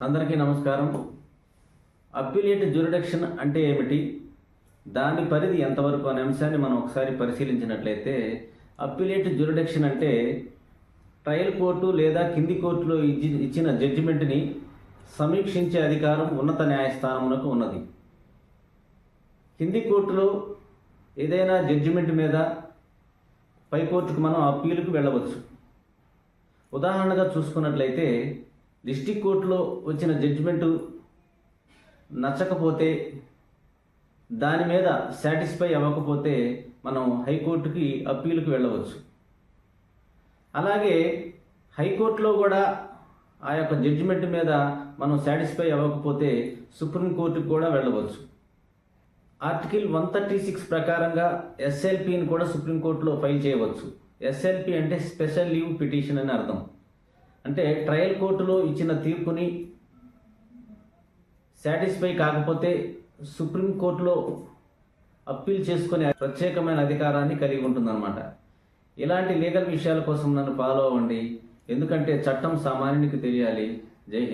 అందరికీ నమస్కారం. Appellate jurisdiction అంటే ఏమిటి, దాని పరిధి ఎంతవరకు అనే అంశాన్ని మనం ఒకసారి పరిశీలించినట్లయితే, అప్పిలేట్ జ్యూరిడిక్షన్ అంటే ట్రయల్ కోర్టు లేదా కింది కోర్టులో ఇచ్చిన జడ్జిమెంట్ని సమీక్షించే అధికారం ఉన్నత న్యాయస్థానమునకు ఉన్నది. కింది కోర్టులో ఏదైనా జడ్జిమెంట్ మీద పై కోర్టుకు మనం అప్పీలుకు వెళ్ళవచ్చు. ఉదాహరణగా చూసుకున్నట్లయితే, డిస్టిక్ కోర్టులో వచ్చిన జడ్జిమెంటు నచ్చకపోతే, దాని మీద సాటిస్ఫై అవ్వకపోతే మనం హైకోర్టుకి అప్పీలుకి వెళ్ళవచ్చు. అలాగే హైకోర్టులో కూడా ఆ యొక్క జడ్జిమెంట్ మీద మనం సాటిస్ఫై అవ్వకపోతే సుప్రీంకోర్టుకి కూడా వెళ్ళవచ్చు. ఆర్టికల్ 136 ప్రకారంగా ఎస్ఎల్పిని కూడా సుప్రీంకోర్టులో ఫైల్ చేయవచ్చు. ఎస్ఎల్పి అంటే స్పెషల్ లీవ్ పిటిషన్ అని అర్థం. అంటే ట్రయల్ కోర్టులో ఇచ్చిన తీర్పుని సాటిస్ఫై కాకపోతే సుప్రీంకోర్టులో అప్పీల్ చేసుకునే ప్రత్యేకమైన అధికారాన్ని కలిగి ఉంటుందన్నమాట. ఇలాంటి లీగల్ విషయాల కోసం నన్ను ఫాలో అవ్వండి, ఎందుకంటే చట్టం సామాన్యునికి తెలియాలి. జై హింద్.